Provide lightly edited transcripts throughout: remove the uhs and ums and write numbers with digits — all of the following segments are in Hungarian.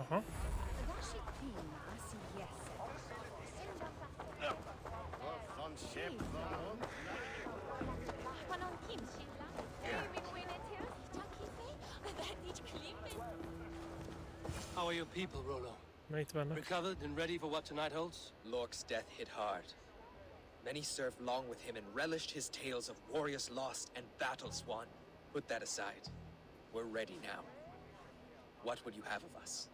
Aha. How are your people, Rollo? Na itt vannak. Recovered and ready for what tonight holds? Lork's death hit hard. Many served long with him and relished his tales of warriors lost and battles won. Put that aside. We're ready now. What would you have of us?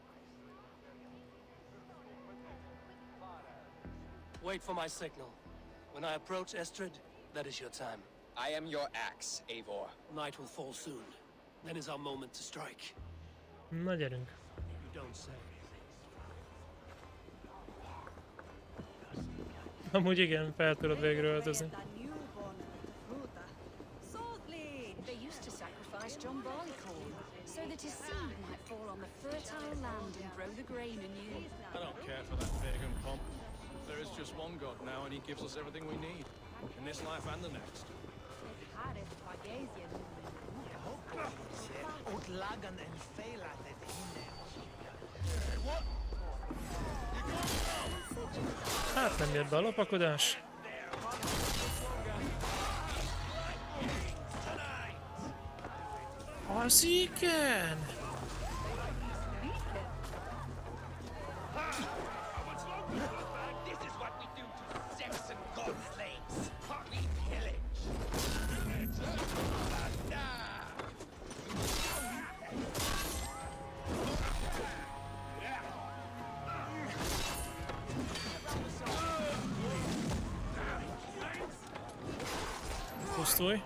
Wait for my signal. When I approach Estrid, that is your time. I am your axe, Eivor. Night will fall soon. Then is our moment to strike. Na gyerünk. You don't say. Amúgy igen, fel tudod végre öltözni. They used to sacrifice John Barleycorn so that his seed might fall on the fertile land and grow the grain anew. I don't care for that pagan pomp. There is just one God now, and he gives us everything we need. In this life and the next. Hát nem jött be a lopakodás. Az igen! Pusztulj!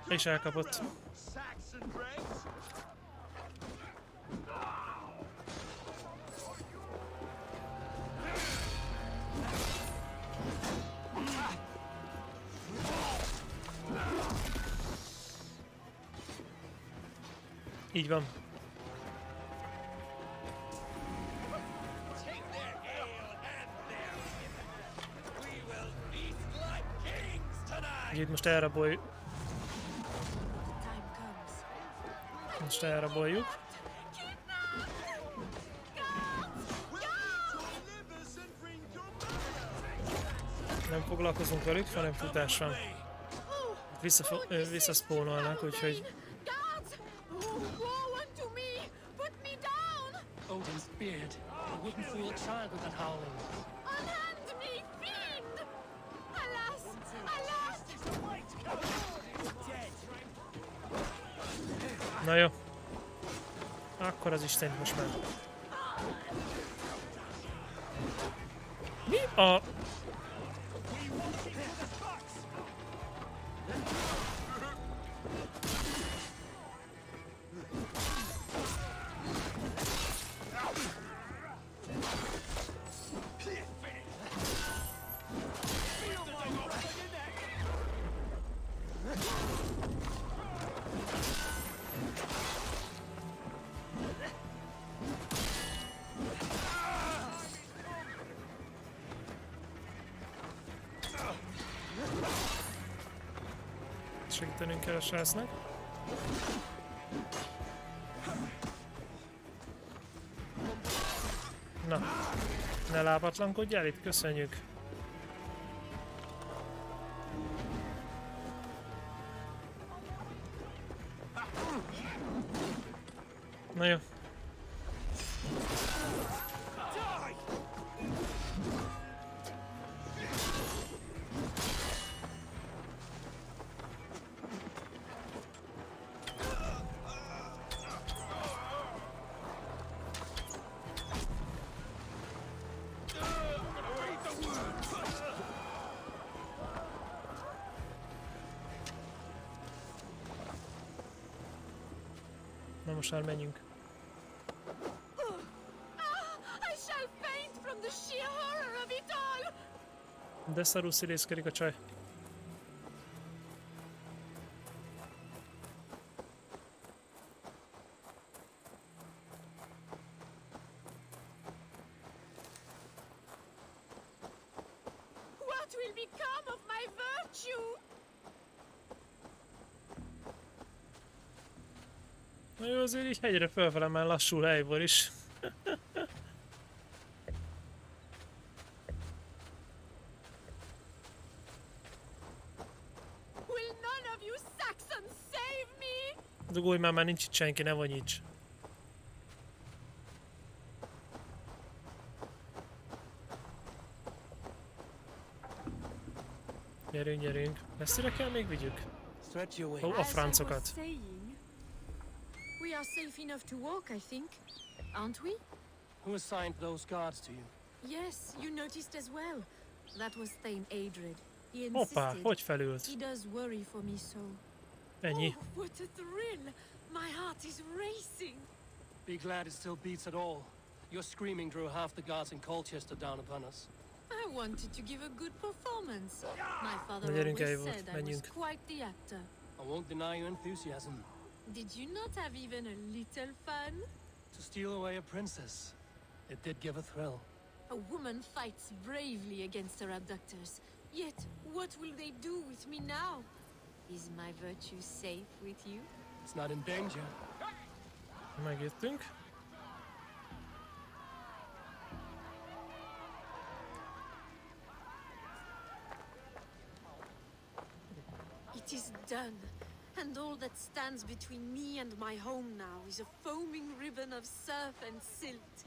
És elkapott. Így van. Itt most elraboljuk. Most elraboljuk. Nem foglalkozunk velük, hanem futás van. Visszaszpónolnak, úgyhogy... Odin's beard. I wouldn't fool a child with that howling. Unhand me, fiend! Alas! Alas! Na jó. Akkor az Isten most már. Mi a... Segítenünk kell a srácnak. Na, ne lábatlankodjál itt, köszönjük. Na jó. Na most már menjünk. De szarul színészkedik a csaj. you! Na jó, azért így hegyre fölfele már lassul Eivor is. Will none of you Saxons save me? Dugulj már nincs itt senki, ne vonyíts. Gyerünk, gyerünk. Messzire kell még vigyük? Stretch your Ó, wings. a francokat. We are safe enough to walk, I think. Aren't we? Who assigned those guards to you? Yes, you noticed as well. That was Thane Adred. He Hoppá, insisted. hogy felült? He does worry for me so. Ennyi. Oh, what a thrill! My heart is racing. Be glad it still beats at all. Your screaming drew half the guards in Colchester down upon us. I wanted to give a good performance. My father Na gyerünk, always Eivor, said I was menjünk. quite the actor. I won't deny your enthusiasm. Did you not have even a little fun? To steal away a princess, it did give a thrill. A woman fights bravely against her abductors. Yet, what will they do with me now? Is my virtue safe with you? It's not in danger. Megjöttünk. It is done. And all that stands between me and my home now is a foaming ribbon of surf and silt.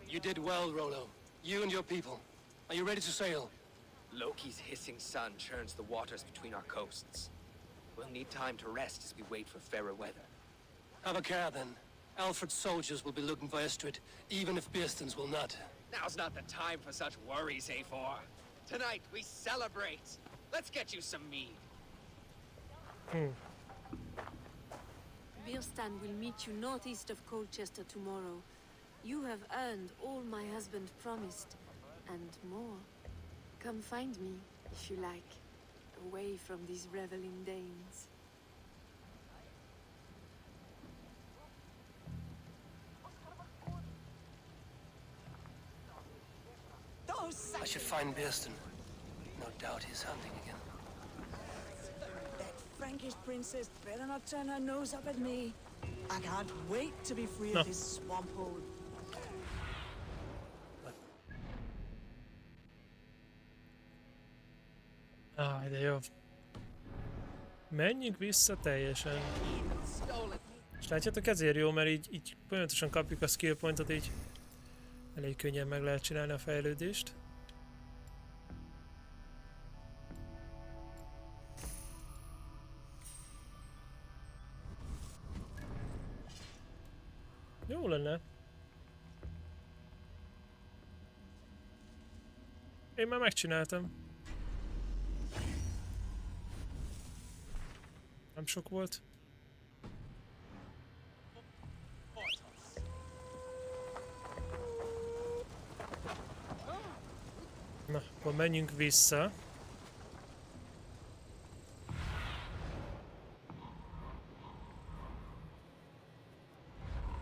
You did well, Rollo. You and your people. Are you ready to sail? Loki's hissing sun churns the waters between our coasts. We'll need time to rest as we wait for fairer weather. Have a care then. Alfred's soldiers will be looking for Estrid, even if Bearston's will not. Now's not the time for such worries, Eivorral. Tonight we celebrate. Let's get you some mead. Birstan will meet you northeast of Colchester tomorrow. You have earned all my husband promised, and more. Come find me, if you like, away from these reveling Danes. I should find Bearston. No doubt he's hunting again. That Frankish princess better not turn her nose up at me. I can't wait to be free No. of this swamp hole. De jó. Menjünk vissza teljesen. És látjátok, ezért jó, mert így folyamatosan kapjuk a skill pointot, így elég könnyen meg lehet csinálni a fejlődést. Jó lenne. Én már megcsináltam. Nem sok volt. Na, akkor menjünk vissza.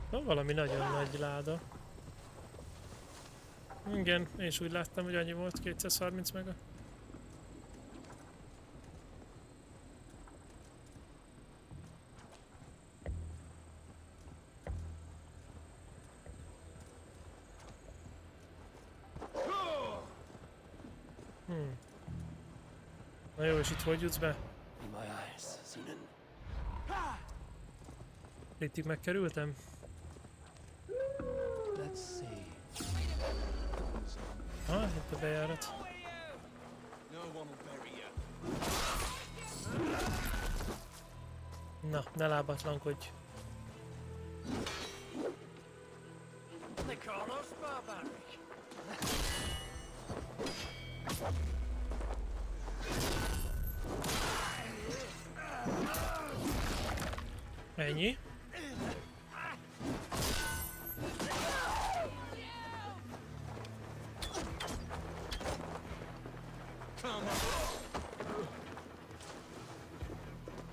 Van valami nagyon nagy láda. Igen, én is úgy láttam, hogy annyi volt, 230 mega. Na jó, és itt hogy jutsz be? In my eyes, Zenon. Itt megkerültem? Let's see. Itt a bejárat. No one will bury you. Na, ne lábatlankodj. They call us barbaric. Ennyi.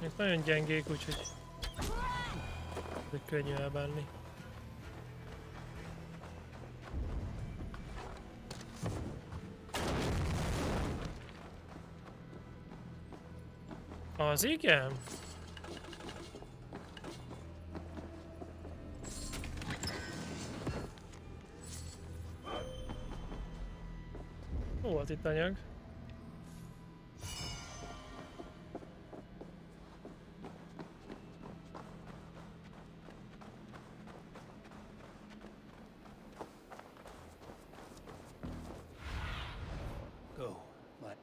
Itt nagyon gyengék, úgyhogy könnyű elbánni. Az igen? Volt itt anyag. Go, my...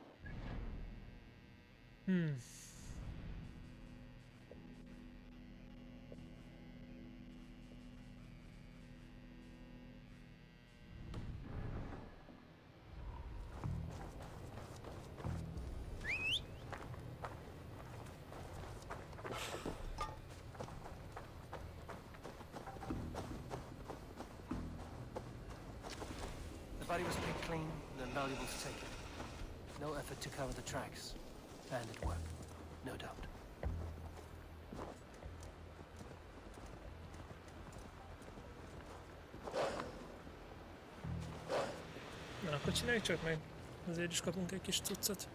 The body was picked clean and the valuables taken. No effort to cover the tracks. Bandit work, no doubt. Na, akkor csináljuk csak meg. Azért is kapunk egy kis cuccot.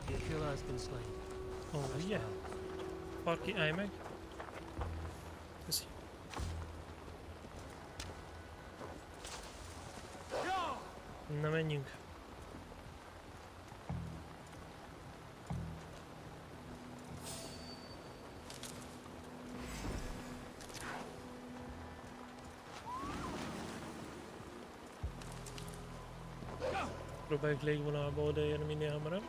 The killer has been slain. Ó, ugye? Parki, állj meg. Köszi. Na, menjünk. Próbáljuk légvonalba odaérni minél hamarabb.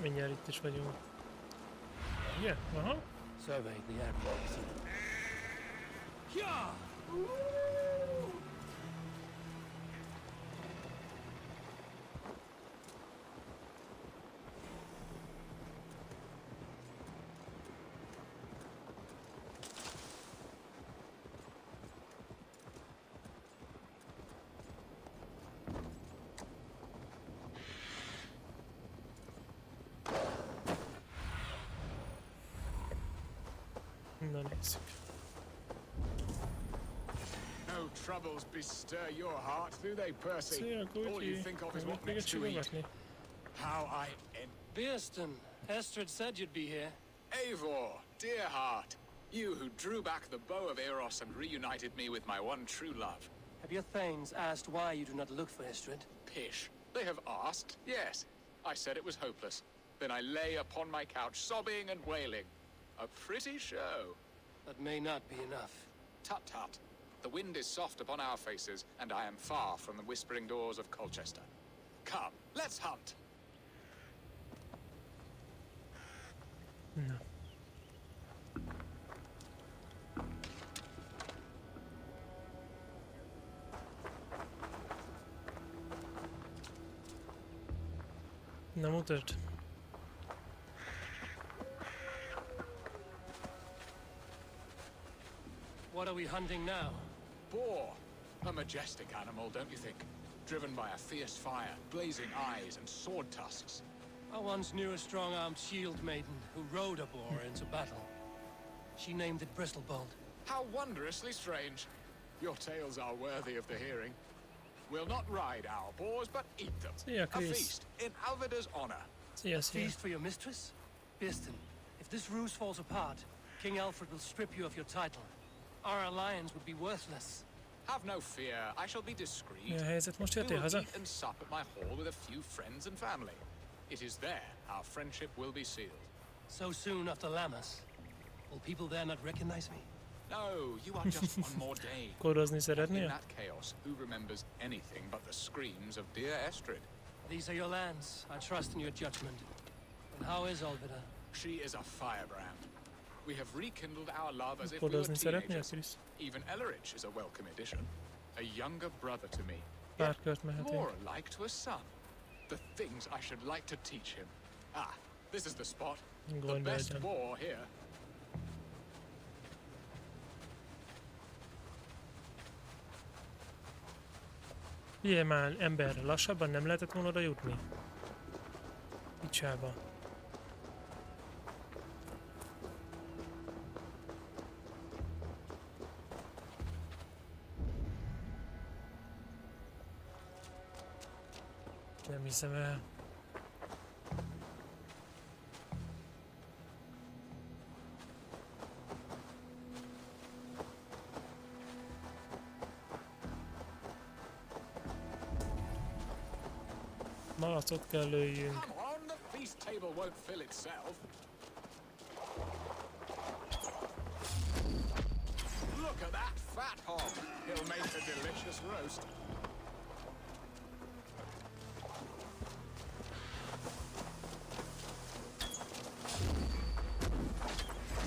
Mindjárt itt is vagyunk. Ugye? Aha. Surveyed the area. Na, nézzük. No troubles bestir your heart, do they, Percy? Szia, All you Gucci. think of is Nem what még next to eat. csigogatni. How I Beerston, Estrid said you'd be here. Eivor, dear heart, you who drew back the bow of Eros and reunited me with my one true love. Have your thanes asked why you do not look for Estrid? Pish. They have asked, yes. I said it was hopeless. Then I lay upon my couch, sobbing and wailing. A pretty show. That may not be enough. Tut tut. The wind is soft upon our faces, and I am far from the whispering doors of Colchester. Come, let's hunt. Na. Na, mutasd. What are we hunting now? Boar. A majestic animal, don't you think? Driven by a fierce fire, blazing eyes, and sword tusks. I once knew a strong-armed shield maiden who rode a boar into battle. She named it Bristlebolt. How wondrously strange. Your tales are worthy of the hearing. We'll not ride our boars, but eat them. Szia, A Chris. feast in Alvida's honor. Szia, szia. Feast for your mistress? Beerston, if this ruse falls apart, King Alfred will strip you of your title. Our alliance would be worthless. Have no fear, I shall be discreet. Mi a helyzet? Most We jöttél will haza? eat and sup at my hall with a few friends and family. It is there our friendship will be sealed. So soon after Lammas. Will people there not recognize me? No, you are just one more day. Kórozni In szeretnél? that chaos, who remembers anything but the screams of dear Estrid? These are your lands. I trust in your judgment. And how is Olvida? She is a firebrand. We have rekindled our love as if we were Kórozni szeretnél, teenagers. Chris? Even Ellerich is a welcome addition. A younger brother to me. pár kört mehetünk. More alike to a son. The things I should like to teach him. Ah, this is the spot. The Gondolj best legyen. boar here. Figyelj már, ember, lassabban nem lehetett volna oda jutni? Picsába. Nem hiszem el. Malacot kell lőjünk. Come on, the feast table won't fill itself. Look at that fat hog. He'll make a delicious roast.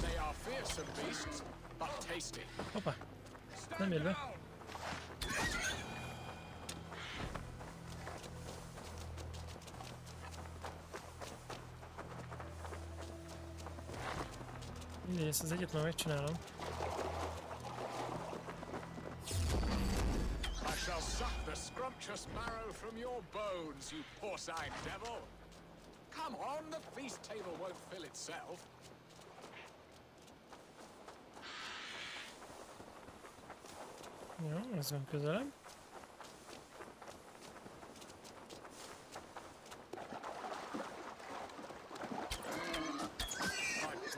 They are fearsome beasts, but tasty. Hoppá, nem ér be. Mindegy, ezt az egyet már megcsinálom. I shall suck the scrumptious marrow from your bones, you porcine devil. Come on, the feast table won't fill itself. Jó, ez van közelebb.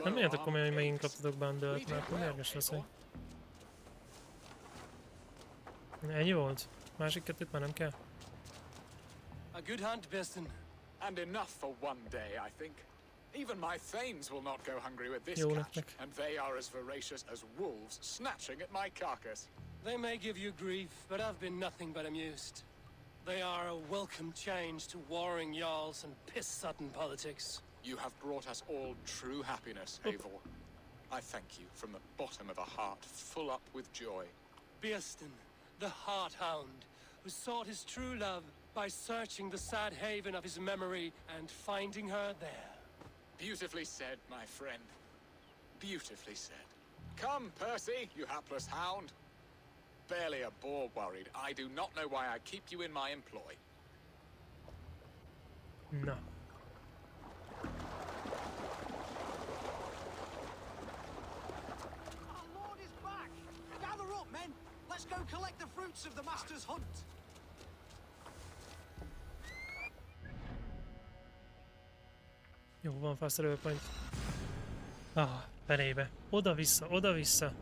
Nem értek komolyan, hogy megint kaptatok bandőlt, mert akkor mérges leszek. Ennyi volt? Másik kettőt már nem kell? A good hunt, Biston. And enough for one day, I think. Even my thanes will not go hungry with this Jó catch, nektek. and they are as voracious as wolves snatching at my carcass. They may give you grief, but I've been nothing but amused. They are a welcome change to warring jarls and piss-sudden politics. You have brought us all true happiness, Eivorral. I thank you from the bottom of a heart full up with joy. Biston, the Heart-Hound, who sought his true love by searching the sad haven of his memory and finding her there. Beautifully said, my friend. Beautifully said. Come, Percy, you hapless hound. Barely a boar worried. I do not know why I keep you in my employ. Na. Our lord is back! Gather up, men! Let's go collect the fruits of the master's hunt! Jó, van fast travel point. Ah, fenébe. Oda-vissza, oda-vissza.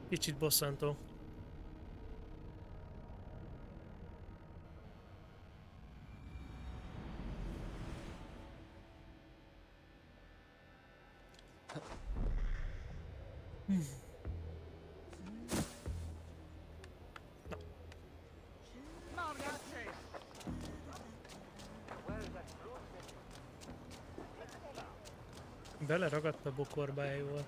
Kicsit bosszantó. Beleragadt a bokorbájával.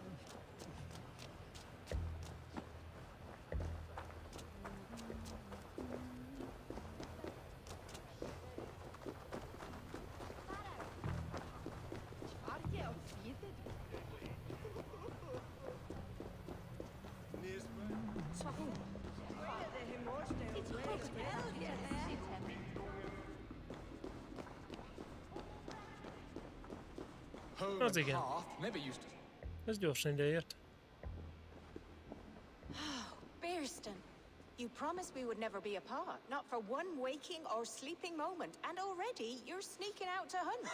Home Az and igen. hearth never used to... Ez gyorsan ideért. Bearston, you promised we would never be apart, not for one waking or sleeping moment, and already you're sneaking out to hunt.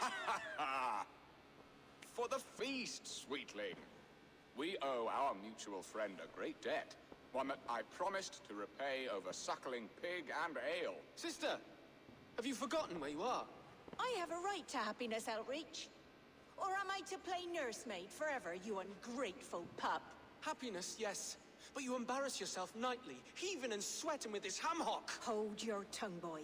For the feast, sweetling. We owe our mutual friend a great debt. One that I promised to repay over suckling pig and ale. Sister, have you forgotten where you are? I have a right to happiness, Outreach. Or am I to play nursemaid forever, you ungrateful pup? Happiness, yes. But you embarrass yourself nightly, heaving and sweating with this ham hock. Hold your tongue, boy.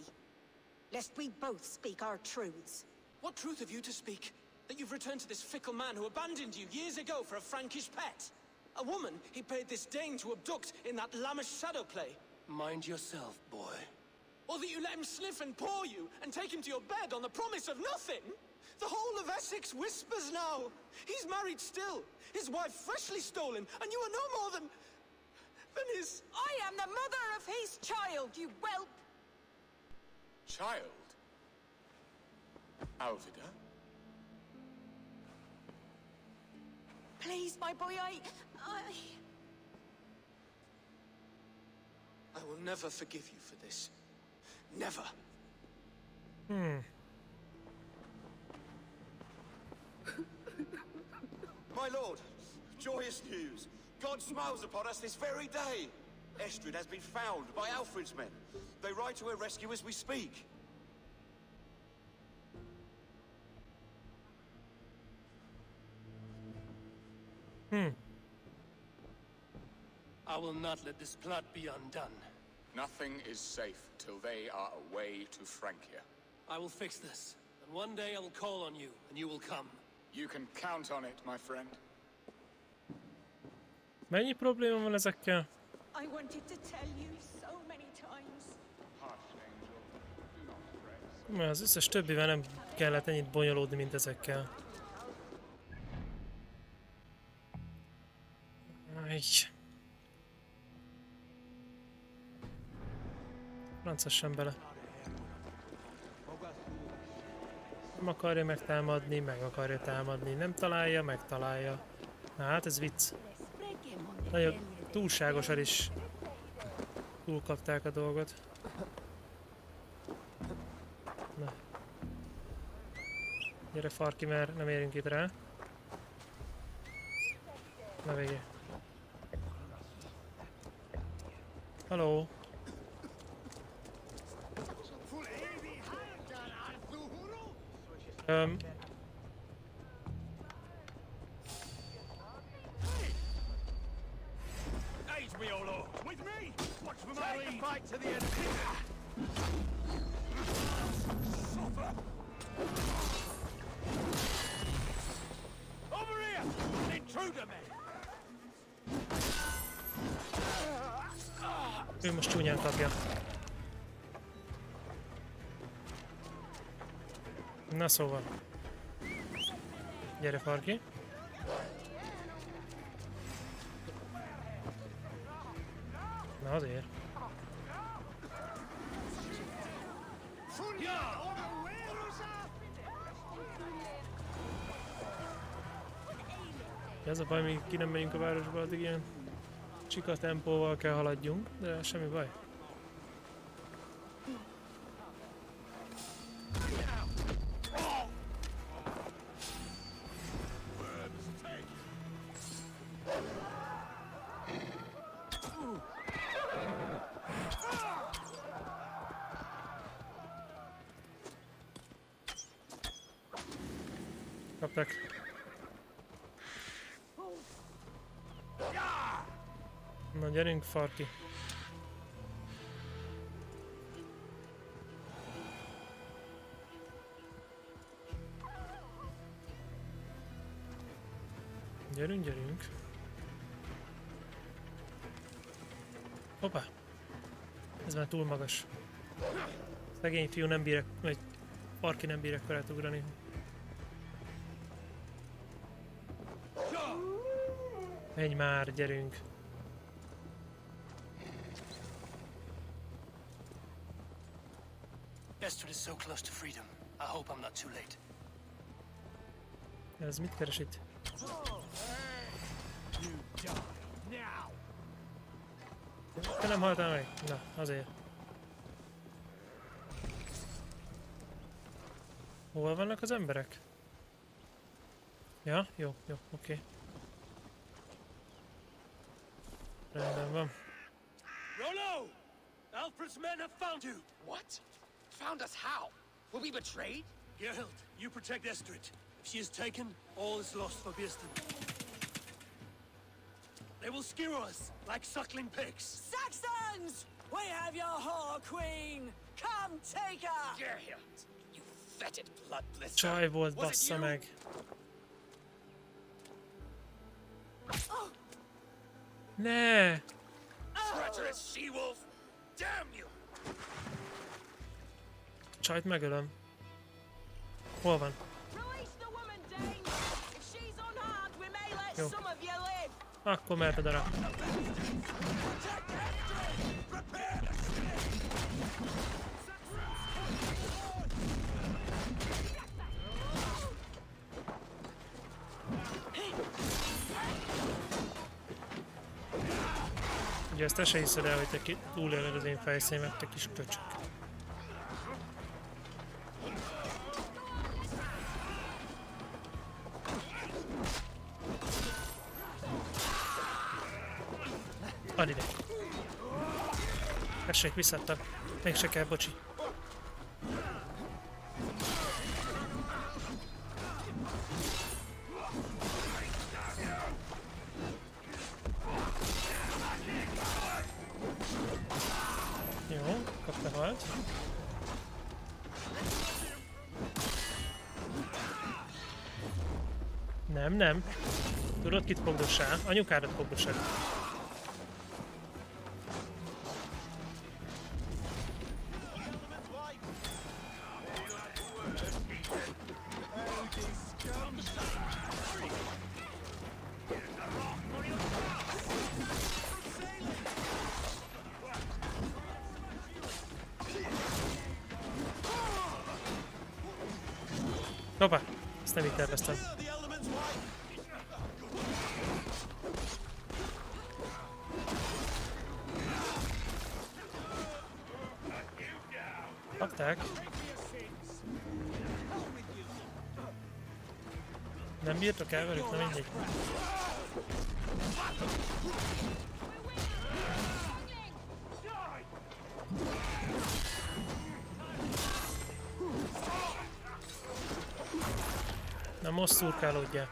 Lest we both speak our truths. What truth have you to speak? That you've returned to this fickle man who abandoned you years ago for a Frankish pet? A woman he paid this Dane to abduct in that lammish shadow play? Mind yourself, boy. Or that you let him sniff and paw you and take him to your bed on the promise of nothing? The whole of Essex whispers now. He's married still, his wife freshly stolen, and you are no more than his... I am the mother of his child, you whelp! Child? Alvida? Please, my boy, I will never forgive you for this. Never. My lord, joyous news. God smiles upon us this very day. Estrid has been found by Alfred's men. They ride to her rescue as we speak. I will not let this plot be undone. Nothing is safe till they are away to Francia. I will fix this, and one day I will call on you, and you will come. You can count on it, my friend. Mennyi probléma van ezekkel? I wanted to tell you so many times. Mert az összes többivel nem kellett ennyit bonyolódni, mint ezekkel. Francassen bele. Nem akarja megtámadni, meg akarja támadni. Nem találja, megtalálja. Hát ez vicc. Nagyon túlságosan is túlkapták a dolgot. Na. Gyere Farki, mert nem érünk itt rá. Na végé. Hello. Ő most csúnyán kapja. Na szóval. Gyere Farki. Na azért. Ez a baj, míg ki nem megyünk a városba, addig ilyen csika tempóval kell haladjunk, de semmi baj. Kaptak. Na gyerünk, Farki. Gyerünk, gyerünk. Hoppá! Ez már túl magas. Szegény fiú nem bír, vagy Farki nem bír ekkorát ugrani. Menj már, gyerünk! Estrid is so close to freedom. I hope I'm not too late. Ez mit keres itt? Te nem haltál meg? Na, azért. Hol vannak az emberek? Ja, jó, jó, oké. Rendben van. Rollo! Alfred's men have found you! What? Found us how? Were we betrayed? Gerhild, you protect Estrid. If she is taken, all is lost for Birsten. They will skewer us like suckling pigs. Saxons! We have your whore queen! Come take her! Gerhild, you fetid blood blister. Csaj volt, Was it bassza you? meg. Ne! Treacherous she-wolf! Damn you! csajt megölöm. Hol van? Jó. Akkor mehet arra. Ugye ezt te se hiszed el, hogy te túléled az én fejszémet, te kis köcsök. Add ide. Tessék, visszadtam. Még se kell, bocsi. Jó, kapta halt. Nem, nem. Tudod, kit fogdossál? Anyukádat fogdossál. Hoppá! Ezt nem így terveztem. Kapták. Nem bírtok el velük? Na mindegy. Na most szurkálódjál.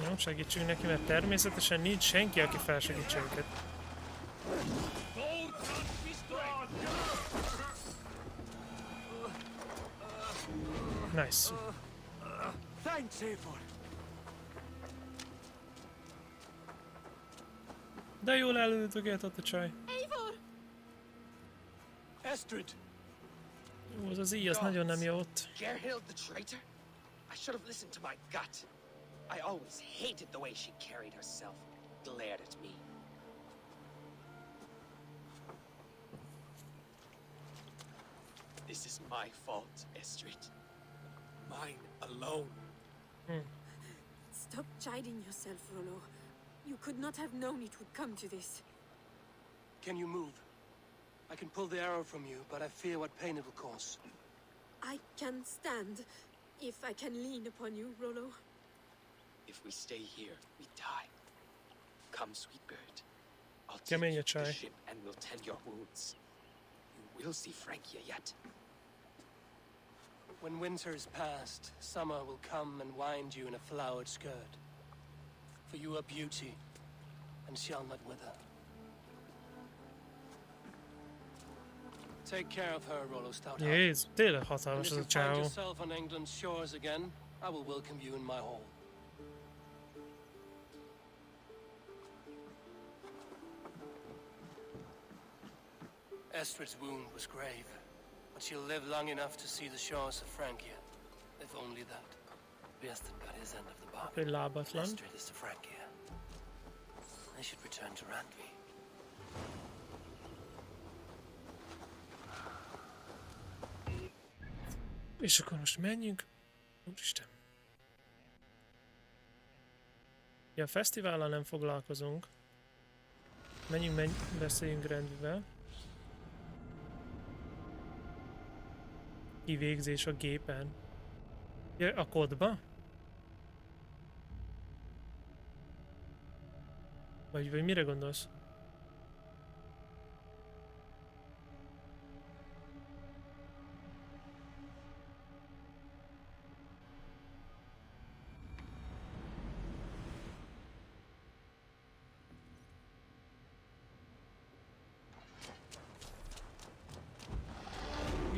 Jó, segítsünk neki, mert természetesen nincs senki, aki felsegítse őket. Nice. Thanks, Eivor. De jól előtögetett a csaj. Eivor! Estrid! Jó, az íj, az nagyon nem jó ott. Gerhild the traitor? I should have listened to my gut. I always hated the way she carried herself, glared at me. This is my fault, Estrid. Mine alone. Stop chiding yourself, Rollo. You could not have known it would come to this. Can you move? I can pull the arrow from you, but I fear what pain it will cause. I can stand if I can lean upon you, Rollo. If we stay here, we die. Come, sweet bird. I'll Kemény a take you to the csaj. ship and we'll tend your wounds. You will see Frankia yet. When winter is past, summer will come and wind you in a flowered skirt. For you are beauty, and shall not wither. Take care of her, Rollo Stoutheart. Jézus, tényleg And hatalmas if az you a find csávó. yourself on England's shores again, I will welcome you in my hall. Estrid's wound was grave, but she'll live long enough to see the shores of Francia. If only that. Biestan got his end of the bargain. Egy lábatlan. Estrid is to Francia. I should return to Randvi. És akkor most menjünk. Úristen. Ja, a fesztivállal nem foglalkozunk. Menjünk, beszéljünk Randvivel. Kivégzés a gépen. Ja, a kodba? Vagy mire gondolsz?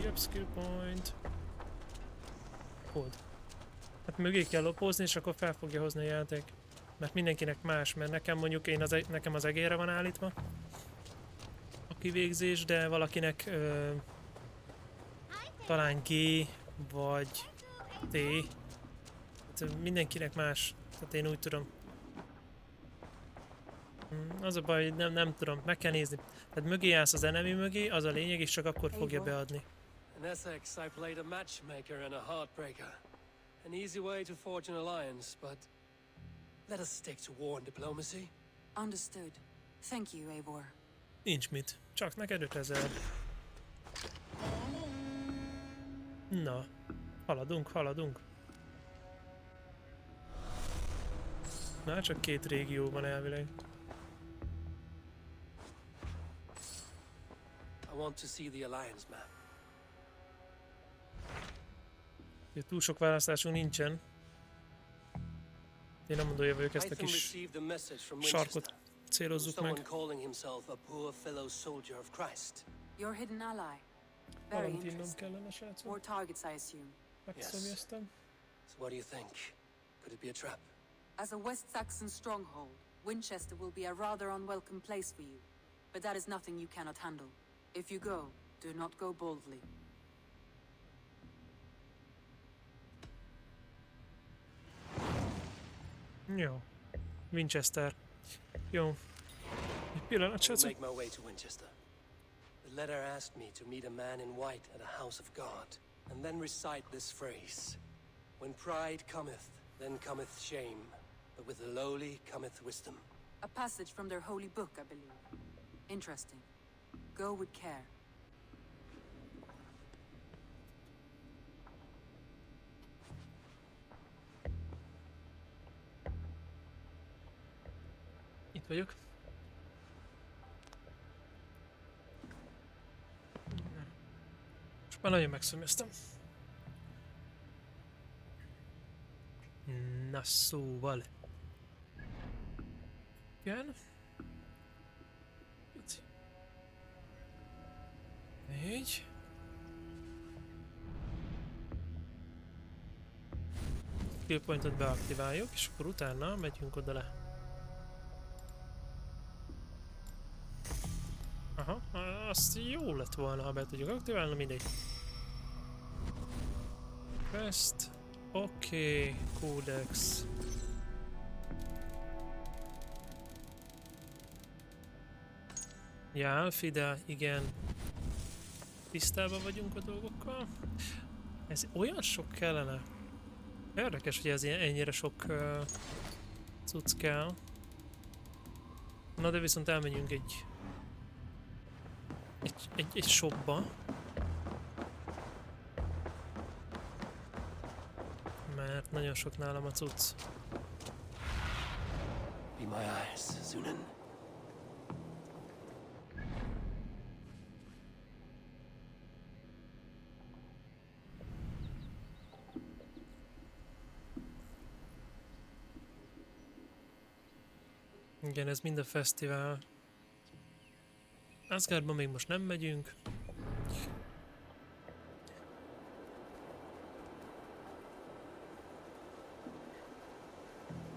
Yep, skill point. Hold. Hát mögé kell lopózni, és akkor fel fogja hozni a játék. Mert mindenkinek más, mert nekem mondjuk nekem az egérre van állítva a kivégzés, de valakinek talán G vagy T. Hát mindenkinek más. Tehát én úgy tudom. Az a baj, hogy nem tudom, meg kell nézni. Tehát mögé állsz az enemy mögé, az a lényeg, és csak akkor fogja beadni. In Essex, I played a matchmaker and a heartbreaker. An easy way to forge an alliance, but let us stick to war and diplomacy. Understood. Thank you, Eivor. Nincs mit. Csak neked 5000. Na, haladunk. Már csak 2 régió van elvileg. I want to see the alliance map. Túl sok választásunk nincsen. Én nem mondom, jövők ezt a Hytham kis received a message from sarkot Winchester. célozzuk Someone meg. calling himself a poor fellow soldier of Christ. Your hidden ally. Very Valamit innom interesting. kellene, srácok. More targets, I assume. Megszomjaztam. So what do you think? Could it be a trap? As a West Saxon stronghold, Winchester will be a rather unwelcome place for you. But that is nothing you cannot handle. If you go, do not go boldly. Jó. Winchester. Jó. Egy pillanat, I will srácok. make my way to Winchester. The letter asked me to meet a man in white at a house of God, and then recite this phrase. When pride cometh, then cometh shame, but with the lowly cometh wisdom. A passage from their holy book, I believe. Interesting. Go with care. Itt vagyok. Most már nagyon megszomjaztam. Na szóval. Igen. Pici. 4. Killpointot beaktiváljuk, és akkor utána megyünk oda le. Aha, azt jó lett volna, ha be tudjuk aktiválni, mindegy. Quest. Oké, Codex. Ja, Fide, igen. Tisztában vagyunk a dolgokkal. Ez olyan sok kellene. Érdekes, hogy ez ennyire sok cucc kell. Na de viszont elmegyünk egy shopba. Mert nagyon sok nálam a cucc. Be my eyes, Sunan. Igen, ez mind a fesztivál. Asgardban még most nem megyünk.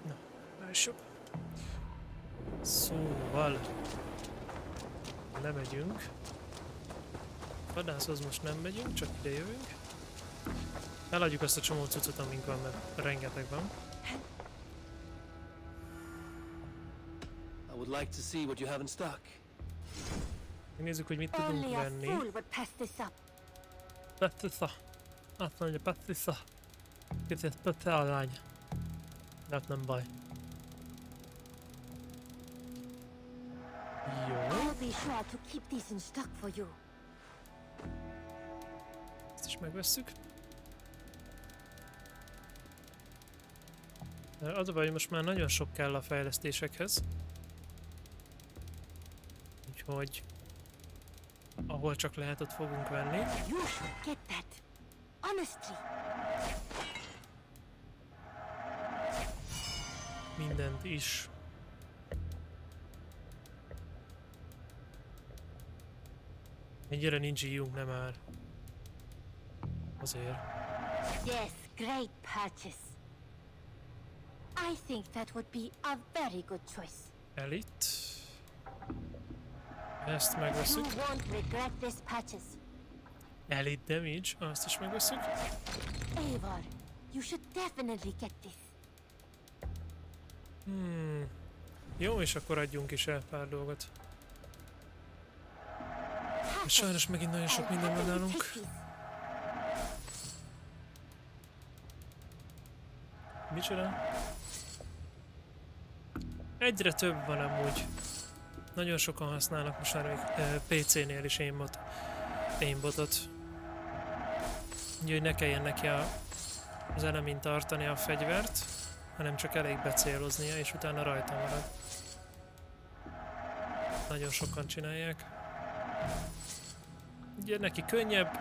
Na, lássuk. Szóval lemegyünk. Vadászhoz most nem megyünk, csak ide jövünk. Eladjuk azt a csomó cuccot, amink van, mert rengeteg van. I would like to see what you have in stock. Nézzük, hogy mit tudunk venni. Pattissa. Azt mondja, Pattissa. Kicsit pöttealány. De hát nem baj. Jó. I'll be sure to keep these in stock for you. Ezt is megvesszük. Az a baj, hogy most már nagyon sok kell a fejlesztésekhez. Úgyhogy ahol csak lehet, ott fogunk venni. You should get that. Honestly. Mindent is. Ennyire nincs íjunk, nem már. Azért. Yes, great purchase. I think that would be a very good choice. Elit. Ezt You megveszük. won't regret this purchase. Elite damage, azt is megveszük. Eivor, you should definitely get this. Jó, és akkor adjunk is el pár dolgot. Sajnos megint nagyon sok minden van nálunk. Micsoda? Egyre több van amúgy. Nagyon sokan használnak most már még PC-nél is aimbotot. Úgyhogy ne kelljen neki az elemin tartani a fegyvert, hanem csak elég becéloznia, és utána rajta marad. Nagyon sokan csinálják. Ugye neki könnyebb,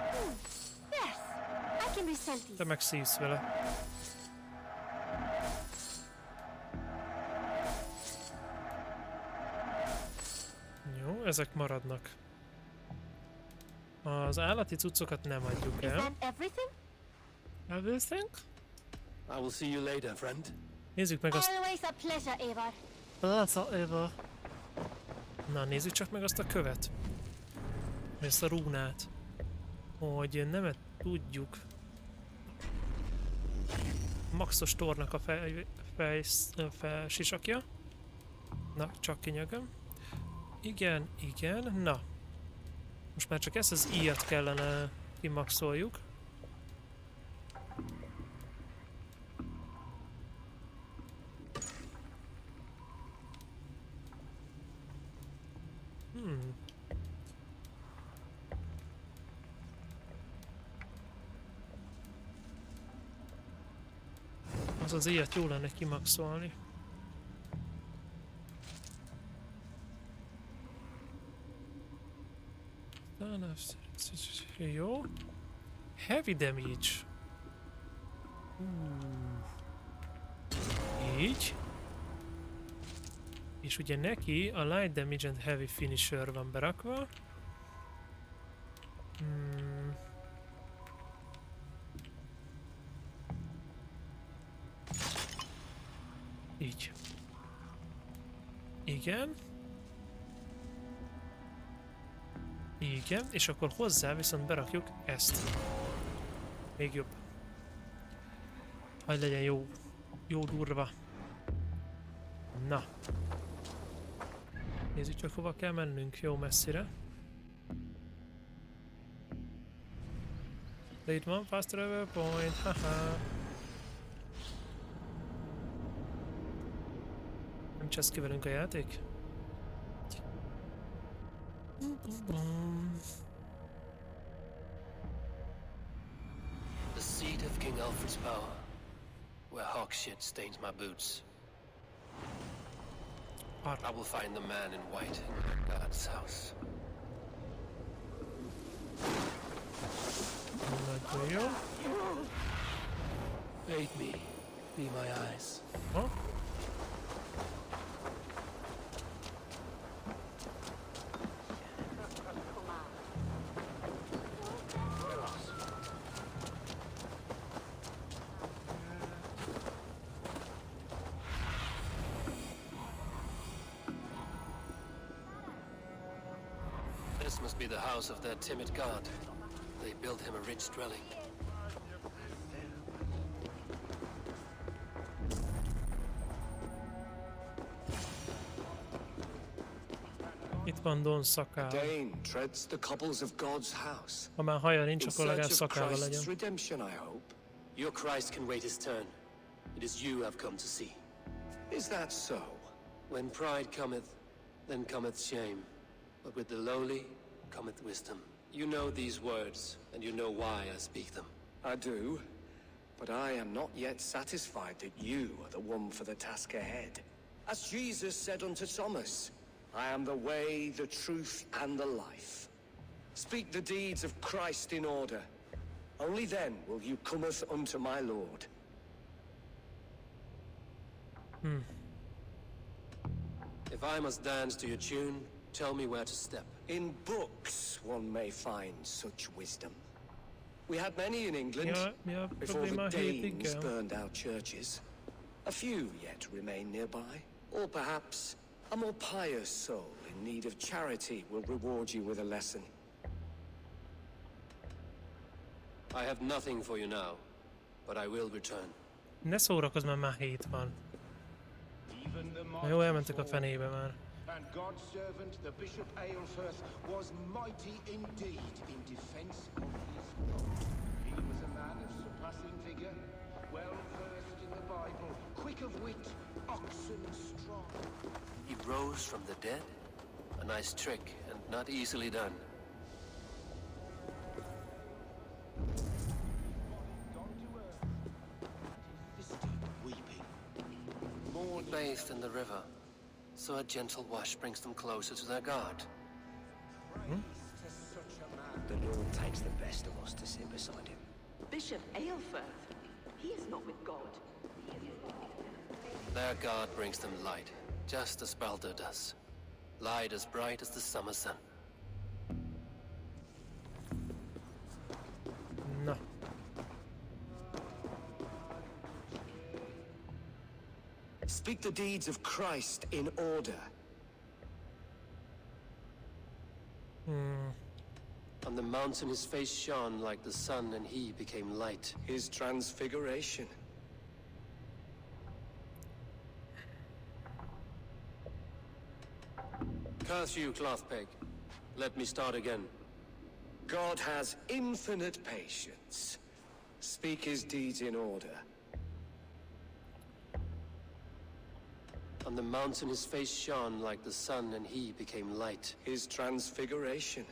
te meg szívsz vele. Jó, ezek maradnak. Az állati cuccokat nem adjuk el. Everything? I will see you later, friend. Nézzük meg azt. Always a pleasure, Eivor. Pleasure. Na, nézzük csak meg azt a követ. Ezt a rúnát. Hogy nem tudjuk. Maxos tornak a sisakja. Na, csak kinyögöm. Igen, igen, na. Most már csak ezt az íjat kellene kimaxoljuk. Az ilyet jó lenne kimaxolni. Jó. Heavy damage. Így. És ugye neki a light damage and heavy finisher van berakva. Így. Igen. Igen, és akkor hozzá viszont berakjuk ezt. Még jobb. Hogy legyen jó. Jó durva. Na. Nézzük csak hova kell mennünk. Jó messzire. De itt van fast travel point. Haha. Nem csesz ki velünk a játék? The seat of King Alfred's power, where hawk shit stains my boots. I will find the man in white in God's house. Nagyon jó. Aid me, be my eyes. Ha? This must be the house of that timid god. They built him a rich dwelling. Itt van Don szakál. Dane treads the cobbles of God's house. Ha már haja nincs, In akkor legalább search of szakálva Christ's legyen. redemption, I hope. Your Christ can wait his turn. It is you I've come to see. Is that so? When pride cometh, then cometh shame. But with the lowly cometh wisdom. You know these words, and you know why I speak them. I do, but I am not yet satisfied that you are the one for the task ahead. As Jesus said unto Thomas, I am the way, the truth, and the life. Speak the deeds of Christ in order. Only then will you cometh unto my Lord. If I must dance to your tune, tell me where to step. In books one may find such wisdom. We had many in England Mi a before the probléma a Danes hétiggel? burned our churches. A few yet remain nearby. Or perhaps a more pious soul in need of charity will reward you with a lesson. I have nothing for you now, but I will return. Ne szórakozz, mert már 7 van. Na jó, elmentek a fenébe már. And God's servant, the Bishop Aelfirth, was mighty indeed in defense of his God. He was a man of surpassing vigor, well versed in the Bible, quick of wit, oxen strong. He rose from the dead? A nice trick, and not easily done. He bathed in the river, so a gentle wash brings them closer to their God. The Lord takes the best of us to sit beside him. Bishop Aelfirth, he is not with God. Their God brings them light, just as Baldur does. Light as bright as the summer sun. Na. Speak the deeds of Christ in order. On the mountain his face shone like the sun, and he became light. His transfiguration. Curse you, Clothpeg. Let me start again. God has infinite patience. Speak his deeds in order. On the mountain his face shone like the sun, and he became light. His transfiguration.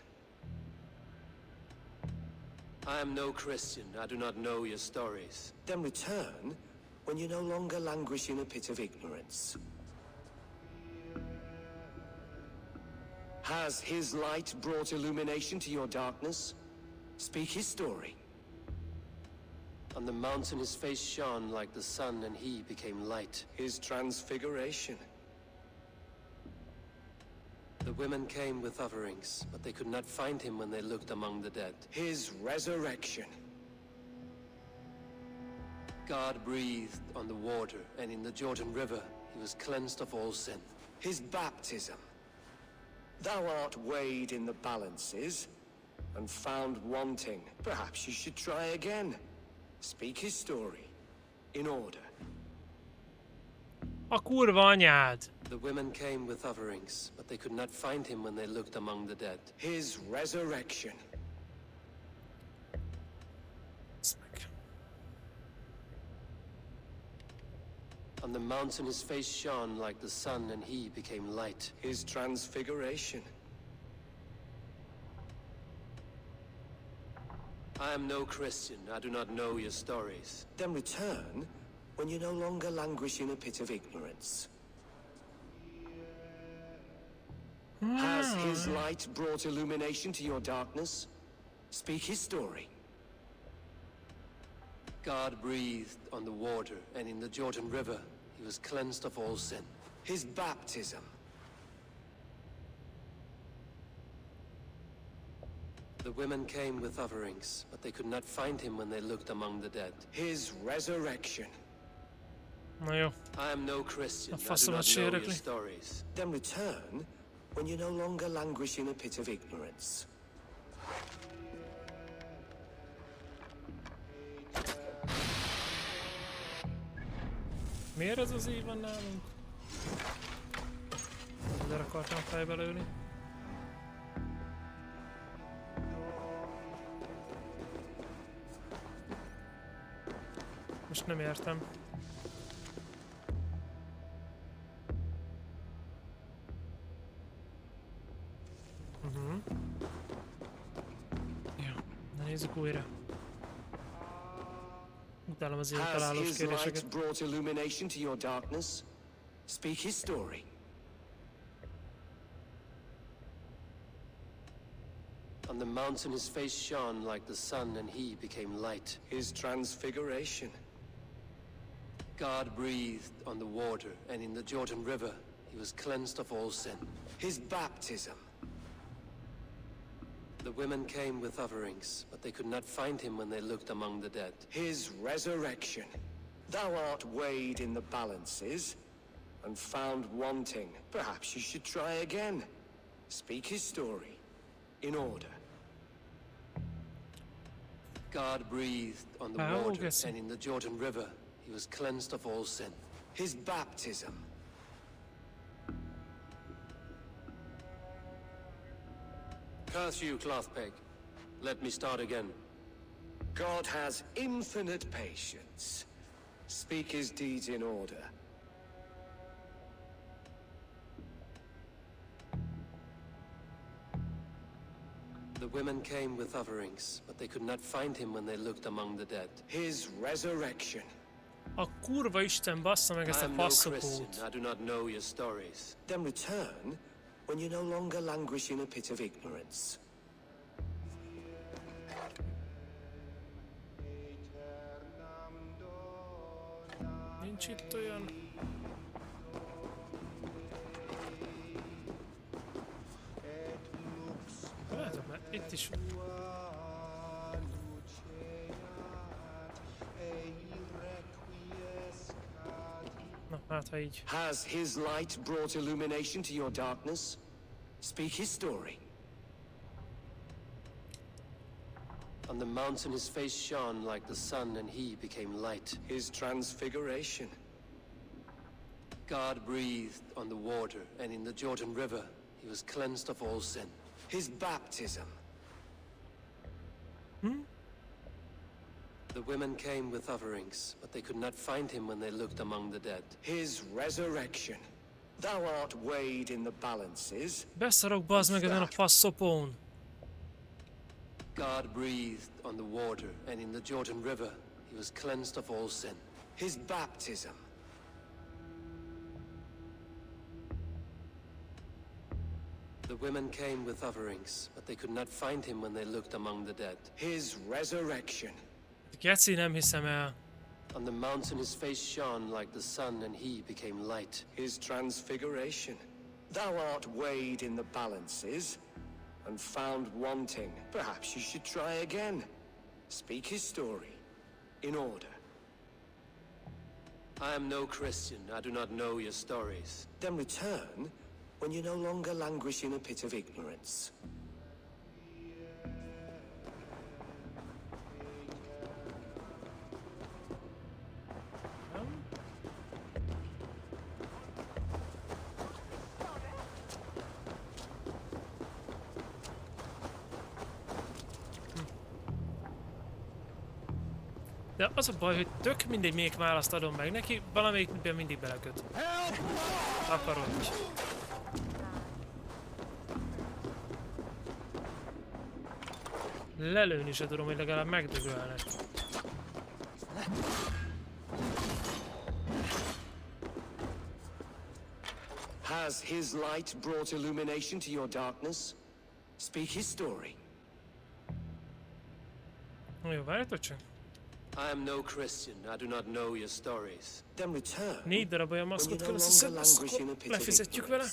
I am no Christian. I do not know your stories. Then return when you no longer languish in a pit of ignorance. Has his light brought illumination to your darkness? Speak his story. On the mountain his face shone like the sun, and he became light. His transfiguration. The women came with offerings, but they could not find him when they looked among the dead. His resurrection. God breathed on the water, and in the Jordan River he was cleansed of all sin. His baptism. Thou art weighed in the balances and found wanting. Perhaps you should try again. Speak his story in order. A kurva anyád! The women came with offerings, but they could not find him when they looked among the dead. His resurrection. On the mountain his face shone like the sun, and he became light. His transfiguration. I am no Christian. I do not know your stories. Then return when you no longer languish in a pit of ignorance. Has his light brought illumination to your darkness? Speak his story. God breathed on the water, and in the Jordan River he was cleansed of all sin. His baptism. The women came with offerings, but they could not find him when they looked among the dead. His resurrection. Na jó. I am no Christian. A I do faszomat not know your sérelni. stories. Then return when you no longer languish in a pit of ignorance. Miért ez az ív van nálunk? Ezzel akartam fejbe lőni. Most nem értem. Jó, na nézzük újra. Utálom az ilyen Has találós his light kérdéseket. brought illumination to your darkness? Speak his story. On the mountain his face shone like the sun, and he became light. His transfiguration. God breathed on the water, and in the Jordan River he was cleansed of all sin. His baptism. The women came with offerings, but they could not find him when they looked among the dead. His resurrection. Thou art weighed in the balances and found wanting. Perhaps you should try again. Speak his story in order. God breathed on the water, and in the Jordan River, he was cleansed of all sin. His baptism. Curse you, Clothpeg. Let me start again. God has infinite patience. Speak his deeds in order. The women came with offerings, but they could not find him when they looked among the dead. His resurrection. A kurva Isten bassza meg ezt I a am no faszopót. Christian. I do not know your stories. Then return when you no longer languish in a pit of ignorance. Nincs itt olyan. Lehet, mert itt is. Na, hát ha így. Has his light brought illumination to your darkness? Speak his story. On the mountain his face shone like the sun, and he became light. His transfiguration. God breathed on the water, and in the Jordan River he was cleansed of all sin. His baptism. The women came with offerings, but they could not find him when they looked among the dead. His resurrection. Thou art weighed in the balances. Beszarok bazd meg ezen a faszopón. God breathed on the water, and in the Jordan River he was cleansed of all sin. His baptism. The women came with offerings, but they could not find him when they looked among the dead. His resurrection. Geci, nem hiszem el. On the mountain his face shone like the sun, and he became light. His transfiguration. Thou art weighed in the balances and found wanting. Perhaps you should try again. Speak his story in order. I am no Christian. I do not know your stories. Then return when you no longer languish in a pit of ignorance. De az a baj, hogy tök mindegy, melyik választ adom meg neki, valamelyikben mindig beleköt. Akarodj. Lelőni se tudom, hogy legalább megdögölnek. Has his light brought illumination to your darkness? Speak his story. Jó, várjatok csak. I am no Christian. I do not know your stories. Then return 4 darab olyan maszkot kell összeszedni, akkor lefizetjük vele.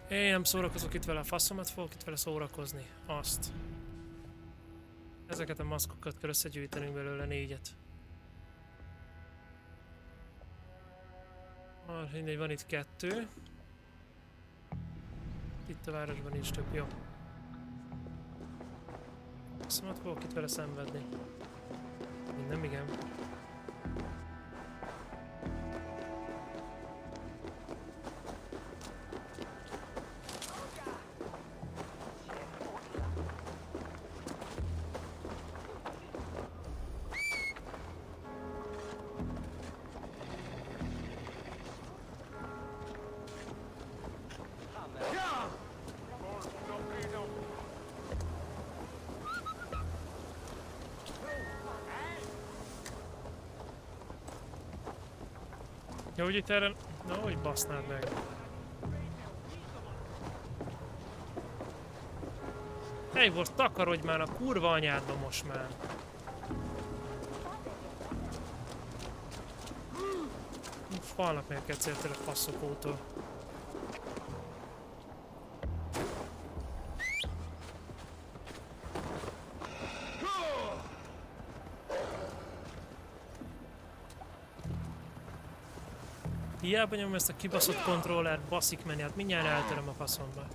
Én nem szórakozok itt vele, a faszomat fogok itt vele szórakozni. Azt. Ezeket a maszkokat kell összegyűjtenünk belőle 4-et. Mindegy, van itt 2. Itt a városban nincs több, jó. Faszomat fogok itt vele szenvedni. Nem igen. Ja, hogy itt erre... Na, hogy basznád meg. Eivor, takarodj már a kurva anyádba most már. Falnak meg kell céltál a faszopótól. Hiába nyomom ezt a kibaszott kontrollert, baszik menni, hát mindjárt eltöröm a faszomba.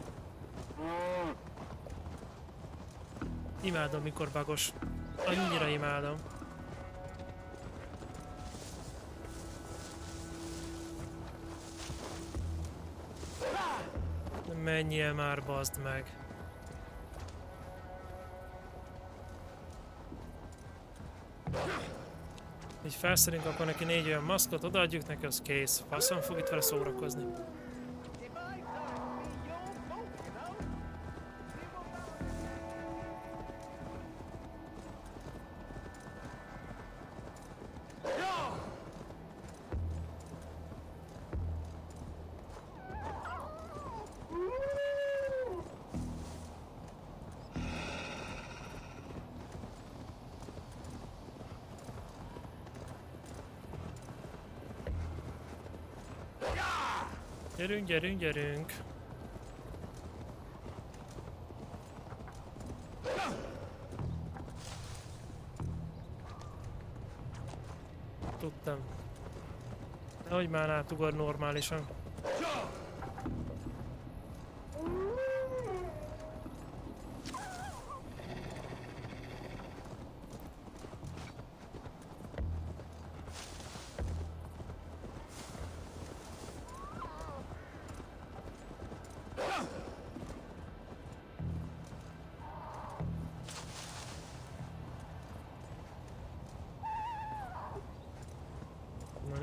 Imádom, mikor bagos. Annyira imádom. Menjél már, bazd meg. Így felszerünk, akkor neki 4 olyan maszkot, odaadjuk neki, az kész. Faszom fog itt vele szórakozni. Gyerünk, gyerünk, gyerünk! Tudtam. Nehogy már átugor normálisan.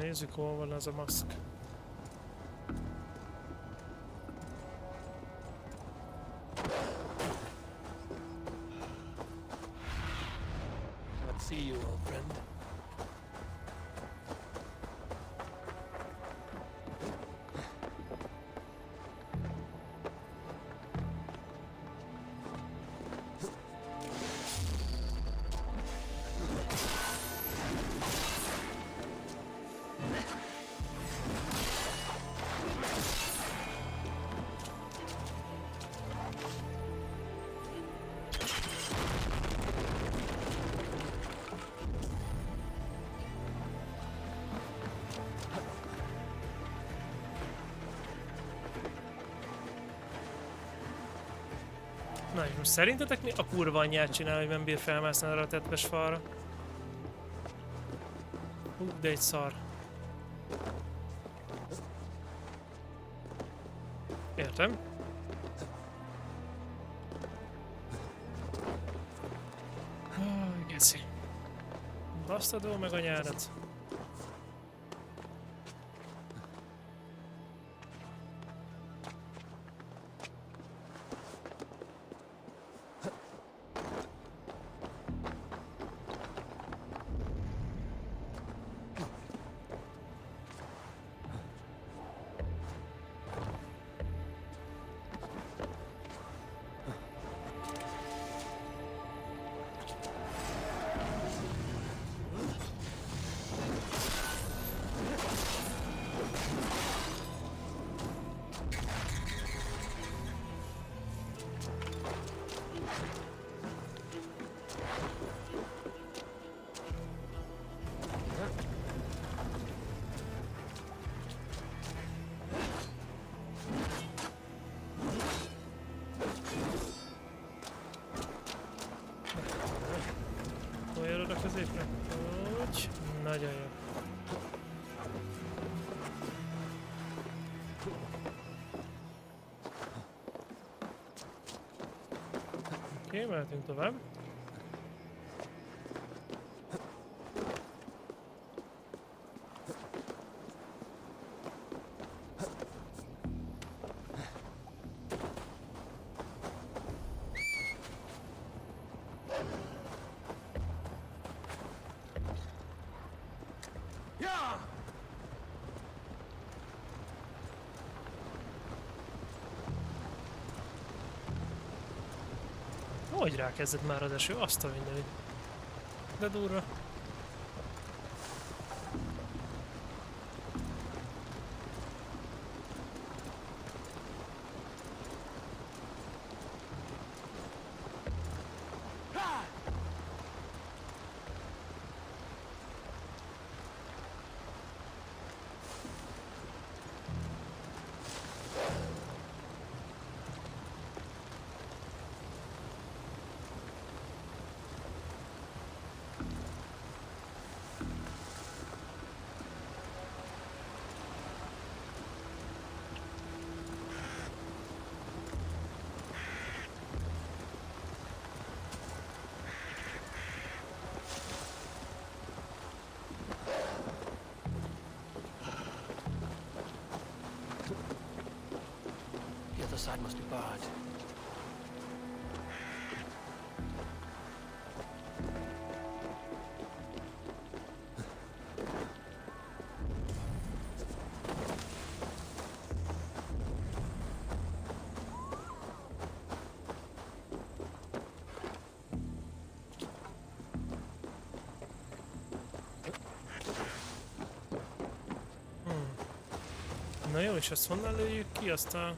Nézzük, hol van az a maszk. Let's see you, old friend. Na és most szerintetek mi a kurva anyját csinál, hogy nem bír felmászni arra a tetvés falra? De egy szar. Értem. Geci. Basztadó meg anyádat. Középre. Úgy. Nagyon jó. Oké, mehetünk tovább. Hogy rákezdett már az eső? Azt a mindenit. De durva. outside must be barred. Na jó, és ezt honnan lőjük ki, azt a...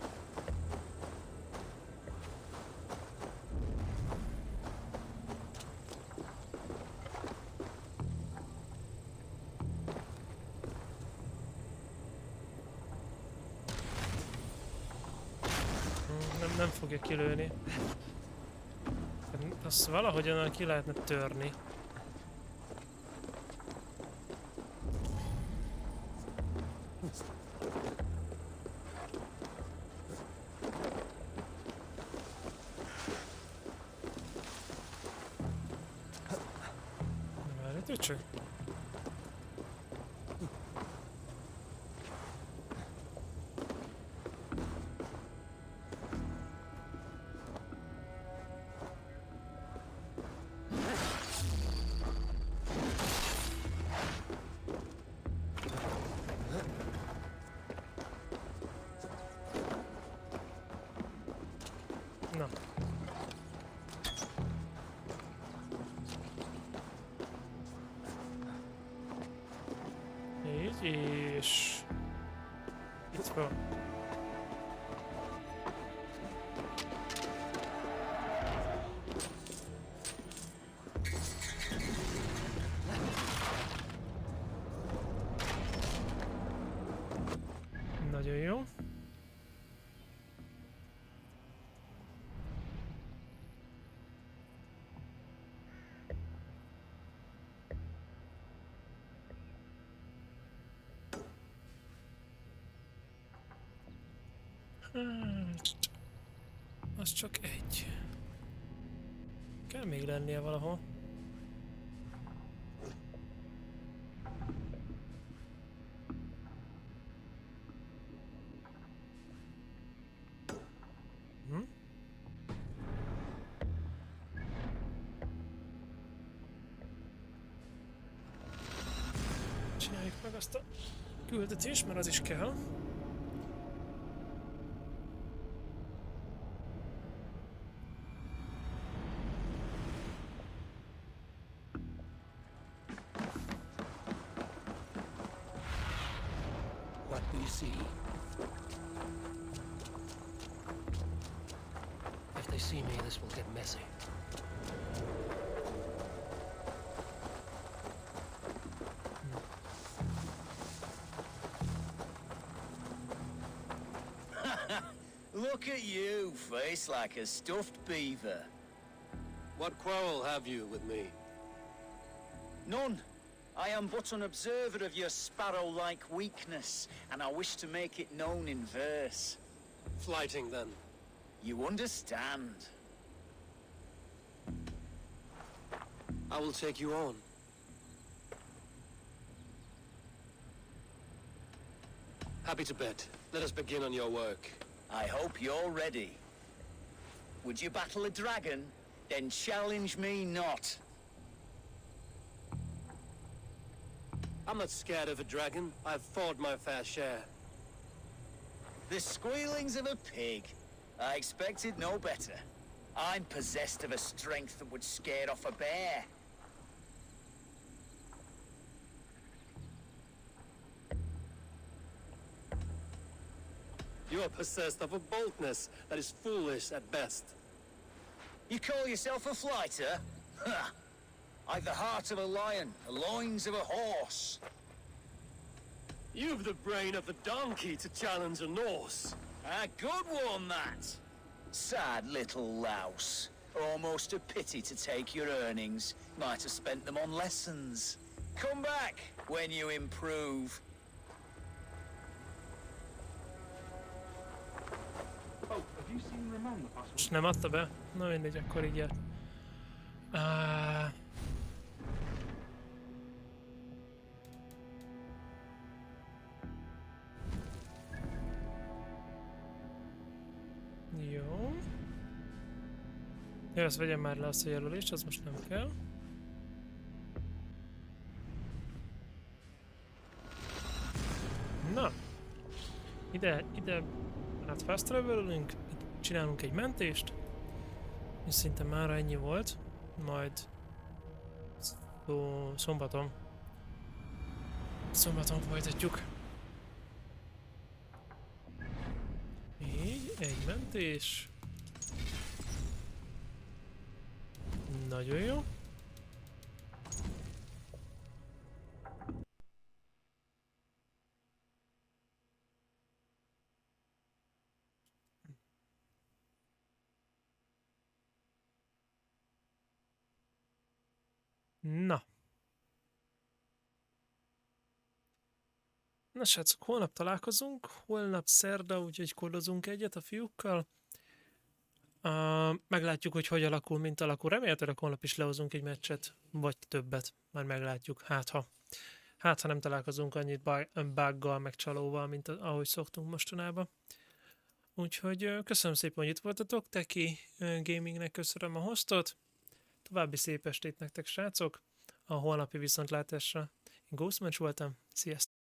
Nem fogja kilőni. Azt valahogyan ki lehetne törni. Várj, csak. Na. Így, és... itt van. Nagyon jó. Az csak egy. Kell még lennie valahol. Csináljuk meg azt a küldetést, mert az is kell. What do you see? If they see me, this will get messy. Look at you, face like a stuffed beaver. What quarrel have you with me? None. I am but an observer of your sparrow-like weakness, and I wish to make it known in verse. Flighting, then. You understand. I will take you on. Happy to bet. Let us begin on your work. I hope you're ready. Would you battle a dragon? Then challenge me not. I'm not scared of a dragon. I've fought my fair share. The squealings of a pig. I expected no better. I'm possessed of a strength that would scare off a bear. You are possessed of a boldness that is foolish at best. You call yourself a fighter? Ha! I've the heart of a lion, the loins of a horse. You've the brain of a donkey to challenge a Norse. A good one, that. Sad little louse. Almost a pity to take your earnings. Might have spent them on lessons. Come back when you improve. És nem adta be? Na mindegy, akkor így jár. Jó, azt vegyem már le azt a jelölést, az most nem kell. Na, ide, hát fast travelünk, csinálunk egy mentést, és szinte már ennyi volt, majd szombaton folytatjuk. Így, egy mentés. Nagyon jó. Na. Na srácok, holnap találkozunk, holnap szerda, úgyhogy kodozunk egyet a fiúkkal. Meglátjuk, hogy alakul, mint alakul. Remélhetőleg holnap is lehozunk egy meccset, vagy többet. Már meglátjuk, hát ha nem találkozunk annyit buggal, meg csalóval, mint ahogy szoktunk mostanában. Úgyhogy köszönöm szépen, hogy itt voltatok. Teki Gamingnek köszönöm a hostot. További szép estét nektek, srácok. A holnapi viszontlátásra. Én Ghostmatch voltam. Sziasztok!